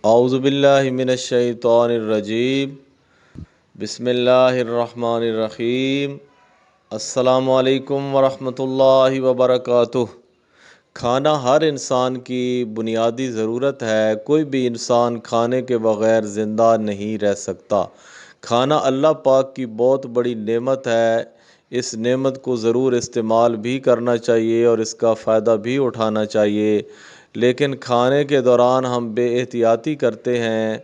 اعوذ باللہ من الشیطان الرجیم بسم اللہ الرحمن الرحیم۔ السلام علیکم ورحمۃ اللہ وبرکاتہ۔ کھانا ہر انسان کی بنیادی ضرورت ہے۔ کوئی بھی انسان کھانے کے بغیر زندہ نہیں رہ سکتا۔ کھانا اللہ پاک کی بہت بڑی نعمت ہے۔ اس نعمت کو ضرور استعمال بھی کرنا چاہیے اور اس کا فائدہ بھی اٹھانا چاہیے، لیکن کھانے کے دوران ہم بے احتیاطی کرتے ہیں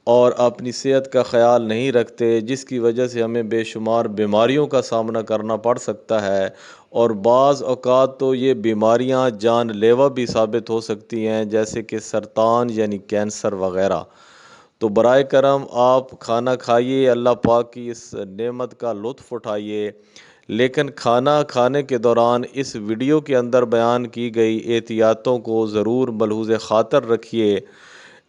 اور اپنی صحت کا خیال نہیں رکھتے، جس کی وجہ سے ہمیں بے شمار بیماریوں کا سامنا کرنا پڑ سکتا ہے، اور بعض اوقات تو یہ بیماریاں جان لیوا بھی ثابت ہو سکتی ہیں، جیسے کہ سرطان یعنی کینسر وغیرہ۔ تو برائے کرم آپ کھانا کھائیے، اللہ پاک کی اس نعمت کا لطف اٹھائیے، لیکن کھانا کھانے کے دوران اس ویڈیو کے اندر بیان کی گئی احتیاطوں کو ضرور ملحوظ خاطر رکھیے۔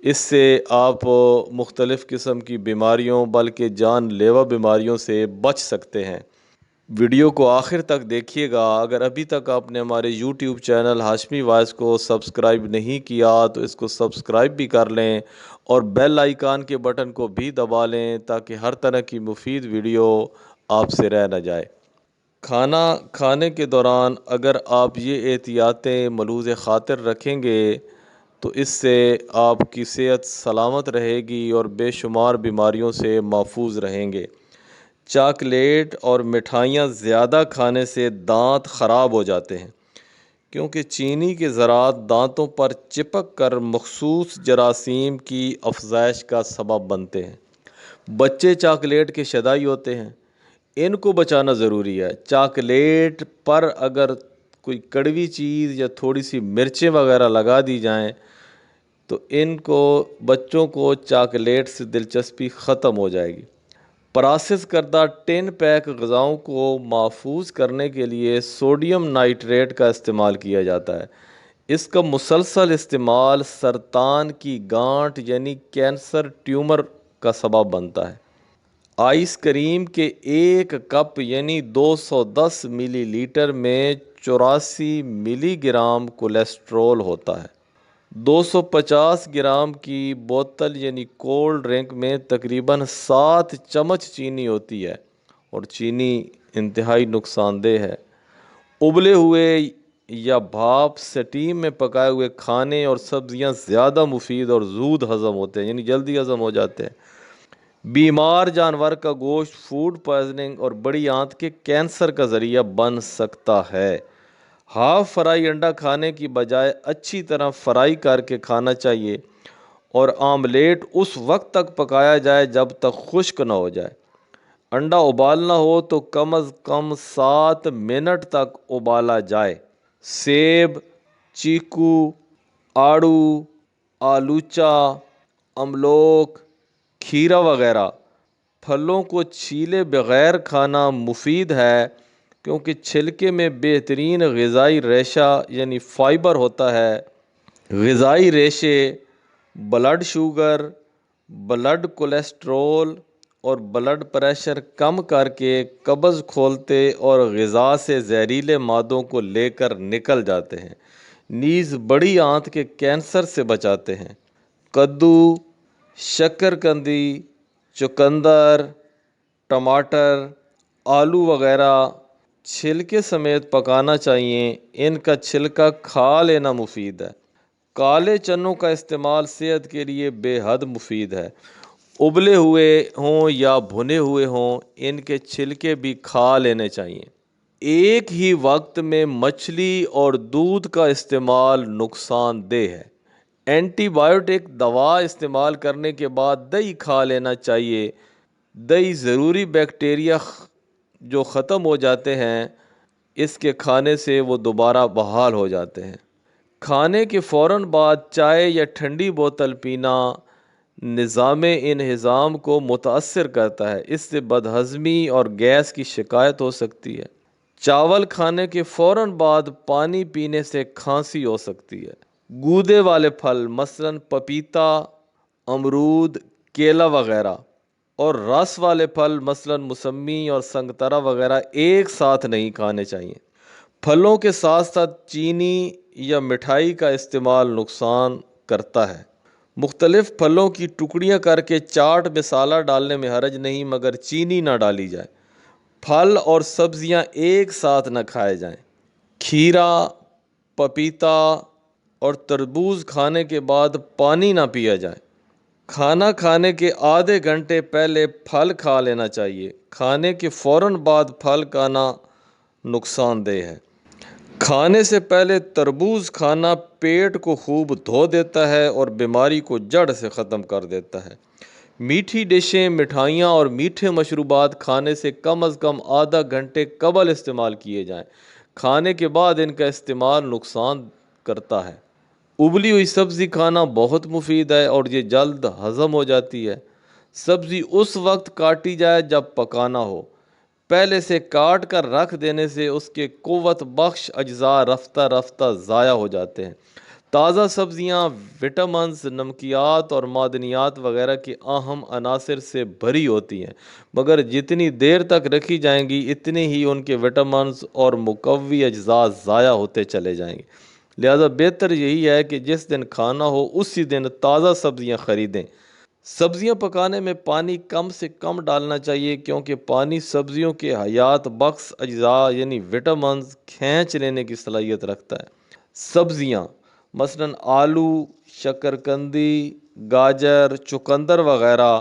اس سے آپ مختلف قسم کی بیماریوں بلکہ جان لیوا بیماریوں سے بچ سکتے ہیں۔ ویڈیو کو آخر تک دیکھیے گا۔ اگر ابھی تک آپ نے ہمارے یوٹیوب چینل ہاشمی وائس کو سبسکرائب نہیں کیا تو اس کو سبسکرائب بھی کر لیں اور بیل آئیکن کے بٹن کو بھی دبا لیں تاکہ ہر طرح کی مفید ویڈیو آپ سے رہ نہ جائے۔ کھانا کھانے کے دوران اگر آپ یہ احتیاطیں ملحوظ خاطر رکھیں گے تو اس سے آپ کی صحت سلامت رہے گی اور بے شمار بیماریوں سے محفوظ رہیں گے۔ چاکلیٹ اور مٹھائیاں زیادہ کھانے سے دانت خراب ہو جاتے ہیں، کیونکہ چینی کے ذرات دانتوں پر چپک کر مخصوص جراثیم کی افزائش کا سبب بنتے ہیں۔ بچے چاکلیٹ کے شیدائی ہوتے ہیں، ان کو بچانا ضروری ہے۔ چاکلیٹ پر اگر کوئی کڑوی چیز یا تھوڑی سی مرچیں وغیرہ لگا دی جائیں تو بچوں کو چاکلیٹ سے دلچسپی ختم ہو جائے گی۔ پراسس کردہ ٹین پیک غذاؤں کو محفوظ کرنے کے لیے سوڈیم نائٹریٹ کا استعمال کیا جاتا ہے۔ اس کا مسلسل استعمال سرطان کی گانٹھ یعنی کینسر ٹیومر کا سبب بنتا ہے۔ آئس کریم کے ایک کپ یعنی 210 ملی لیٹر میں 84 ملی گرام کولیسٹرول ہوتا ہے۔ 250 گرام کی بوتل یعنی کولڈ ڈرنک میں تقریباً 7 چمچ چینی ہوتی ہے، اور چینی انتہائی نقصان دہ ہے۔ ابلے ہوئے یا بھاپ سٹیم میں پکائے ہوئے کھانے اور سبزیاں زیادہ مفید اور زود ہضم ہوتے ہیں، یعنی جلدی ہضم ہو جاتے ہیں۔ بیمار جانور کا گوشت فوڈ پوائزننگ اور بڑی آنت کے کینسر کا ذریعہ بن سکتا ہے۔ ہاف فرائی انڈا کھانے کی بجائے اچھی طرح فرائی کر کے کھانا چاہیے، اور آملیٹ اس وقت تک پکایا جائے جب تک خشک نہ ہو جائے۔ انڈا ابالنا ہو تو کم از کم 7 منٹ تک ابالا جائے۔ سیب، چیکو، آڑو، آلوچا، املوک، کھیرا وغیرہ پھلوں کو چھیلے بغیر کھانا مفید ہے، کیونکہ چھلکے میں بہترین غذائی ریشہ یعنی فائبر ہوتا ہے۔ غذائی ریشے بلڈ شوگر، بلڈ کولیسٹرول اور بلڈ پریشر کم کر کے قبض کھولتے اور غذا سے زہریلے مادوں کو لے کر نکل جاتے ہیں، نیز بڑی آنت کے کینسر سے بچاتے ہیں۔ کدو، شکرکندی، چقندر، ٹماٹر، آلو وغیرہ چھلکے سمیت پکانا چاہیے۔ ان کا چھلکا کھا لینا مفید ہے۔ کالے چنوں کا استعمال صحت کے لیے بے حد مفید ہے۔ ابلے ہوئے ہوں یا بھنے ہوئے ہوں، ان کے چھلکے بھی کھا لینے چاہیے۔ ایک ہی وقت میں مچھلی اور دودھ کا استعمال نقصان دہ ہے۔ اینٹی بائیوٹک دوا استعمال کرنے کے بعد دہی کھا لینا چاہیے۔ دہی ضروری بیکٹیریا جو ختم ہو جاتے ہیں، اس کے کھانے سے وہ دوبارہ بحال ہو جاتے ہیں۔ کھانے کے فوراً بعد چائے یا ٹھنڈی بوتل پینا نظام انہضام کو متاثر کرتا ہے۔ اس سے بدہضمی اور گیس کی شکایت ہو سکتی ہے۔ چاول کھانے کے فوراً بعد پانی پینے سے کھانسی ہو سکتی ہے۔ گودے والے پھل مثلاً پپیتا، امرود، کیلا وغیرہ، اور رس والے پھل مثلاً موسمی اور سنگترا وغیرہ ایک ساتھ نہیں کھانے چاہیے۔ پھلوں کے ساتھ ساتھ چینی یا مٹھائی کا استعمال نقصان کرتا ہے۔ مختلف پھلوں کی ٹکڑیاں کر کے چاٹ مسالہ ڈالنے میں حرج نہیں، مگر چینی نہ ڈالی جائے۔ پھل اور سبزیاں ایک ساتھ نہ کھائے جائیں۔ کھیرا، پپیتا اور تربوز کھانے کے بعد پانی نہ پیا جائے۔ کھانا کھانے کے آدھے گھنٹے پہلے پھل کھا لینا چاہیے۔ کھانے کے فوراً بعد پھل کھانا نقصان دہ ہے۔ کھانے سے پہلے تربوز کھانا پیٹ کو خوب دھو دیتا ہے اور بیماری کو جڑ سے ختم کر دیتا ہے۔ میٹھی ڈشیں، مٹھائیاں اور میٹھے مشروبات کھانے سے کم از کم آدھا گھنٹے قبل استعمال کیے جائیں۔ کھانے کے بعد ان کا استعمال نقصان کرتا ہے۔ ابلی ہوئی سبزی کھانا بہت مفید ہے اور یہ جلد ہضم ہو جاتی ہے۔ سبزی اس وقت کاٹی جائے جب پکانا ہو۔ پہلے سے کاٹ کر رکھ دینے سے اس کے قوت بخش اجزاء رفتہ رفتہ ضائع ہو جاتے ہیں۔ تازہ سبزیاں وٹامنز، نمکیات اور معدنیات وغیرہ کے اہم عناصر سے بھری ہوتی ہیں، مگر جتنی دیر تک رکھی جائیں گی اتنے ہی ان کے وٹامنز اور مقوی اجزاء ضائع ہوتے چلے جائیں گے۔ لہذا بہتر یہی ہے کہ جس دن کھانا ہو اسی دن تازہ سبزیاں خریدیں۔ سبزیاں پکانے میں پانی کم سے کم ڈالنا چاہیے، کیونکہ پانی سبزیوں کے حیات بخش اجزاء یعنی وٹامنز کھینچ لینے کی صلاحیت رکھتا ہے۔ سبزیاں مثلاً آلو، شکرکندی، گاجر، چقندر وغیرہ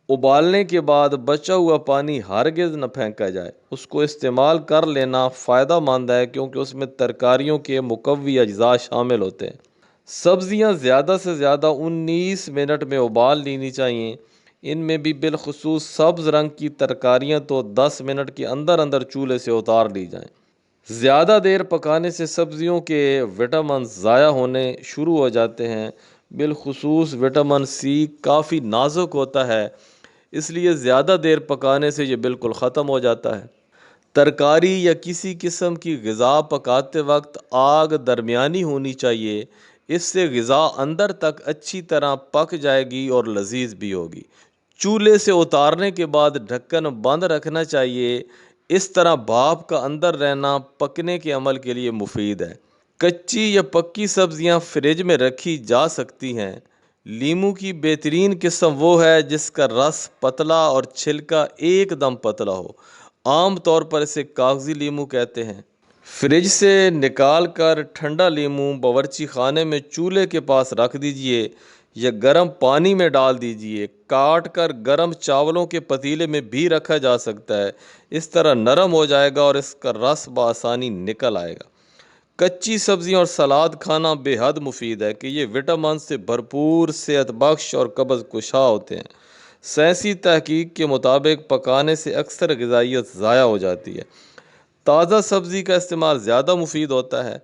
ابالنے کے بعد بچا ہوا پانی ہرگز نہ پھینکا جائے۔ اس کو استعمال کر لینا فائدہ مند ہے، کیونکہ اس میں ترکاریوں کے مقوی اجزاء شامل ہوتے ہیں۔ سبزیاں زیادہ سے زیادہ 19 منٹ میں ابال لینی چاہیے۔ ان میں بھی بالخصوص سبز رنگ کی ترکاریاں تو 10 منٹ کے اندر اندر چولہے سے اتار لی جائیں۔ زیادہ دیر پکانے سے سبزیوں کے وٹامنز ضائع ہونے شروع ہو جاتے ہیں۔ بالخصوص وٹامن سی کافی نازک ہوتا ہے، اس لیے زیادہ دیر پکانے سے یہ بالکل ختم ہو جاتا ہے۔ ترکاری یا کسی قسم کی غذا پکاتے وقت آگ درمیانی ہونی چاہیے، اس سے غذا اندر تک اچھی طرح پک جائے گی اور لذیذ بھی ہوگی۔ چولہے سے اتارنے کے بعد ڈھکن بند رکھنا چاہیے، اس طرح بھاپ کا اندر رہنا پکنے کے عمل کے لیے مفید ہے۔ کچی یا پکی سبزیاں فریج میں رکھی جا سکتی ہیں۔ لیموں کی بہترین قسم وہ ہے جس کا رس پتلا اور چھلکا ایک دم پتلا ہو۔ عام طور پر اسے کاغذی لیموں کہتے ہیں۔ فریج سے نکال کر ٹھنڈا لیموں باورچی خانے میں چولہے کے پاس رکھ دیجئے یا گرم پانی میں ڈال دیجئے۔ کاٹ کر گرم چاولوں کے پتیلے میں بھی رکھا جا سکتا ہے، اس طرح نرم ہو جائے گا اور اس کا رس بآسانی نکل آئے گا۔ کچی سبزیاں اور سلاد کھانا بے حد مفید ہے کہ یہ وٹامن سے بھرپور، صحت بخش اور قبض کشا ہوتے ہیں۔ سائنسی تحقیق کے مطابق پکانے سے اکثر غذائیت ضائع ہو جاتی ہے۔ تازہ سبزی کا استعمال زیادہ مفید ہوتا ہے۔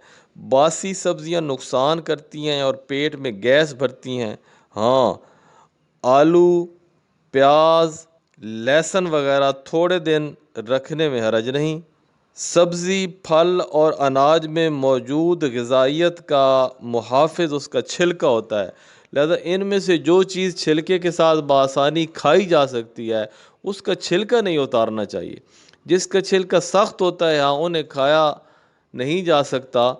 باسی سبزیاں نقصان کرتی ہیں اور پیٹ میں گیس بھرتی ہیں۔ ہاں، آلو، پیاز، لہسن وغیرہ تھوڑے دن رکھنے میں حرج نہیں۔ سبزی، پھل اور اناج میں موجود غذائیت کا محافظ اس کا چھلکا ہوتا ہے، لہذا ان میں سے جو چیز چھلکے کے ساتھ بآسانی کھائی جا سکتی ہے اس کا چھلکا نہیں اتارنا چاہیے۔ جس کا چھلکا سخت ہوتا ہے، ہاں انہیں کھایا نہیں جا سکتا،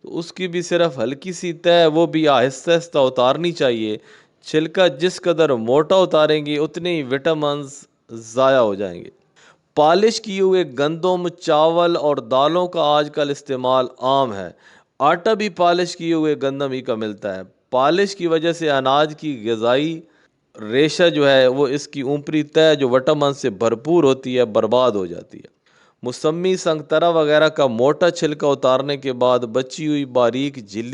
تو اس کی بھی صرف ہلکی سی تہ وہ بھی آہستہ آہستہ اتارنی چاہیے۔ چھلکا جس قدر موٹا اتاریں گے اتنے ہی وٹامنز ضائع ہو جائیں گے۔ پالش کیے ہوئے گندم، چاول اور دالوں کا آج کل استعمال عام ہے۔ آٹا بھی پالش کیے ہوئے گندم ہی کا ملتا ہے۔ پالش کی وجہ سے اناج کی غذائی ریشہ جو ہے وہ اس کی اوپری تہ جو وٹامن سے بھرپور ہوتی ہے برباد ہو جاتی ہے۔ موسمی، سنگترا وغیرہ کا موٹا چھلکا اتارنے کے بعد بچی ہوئی باریک جھلی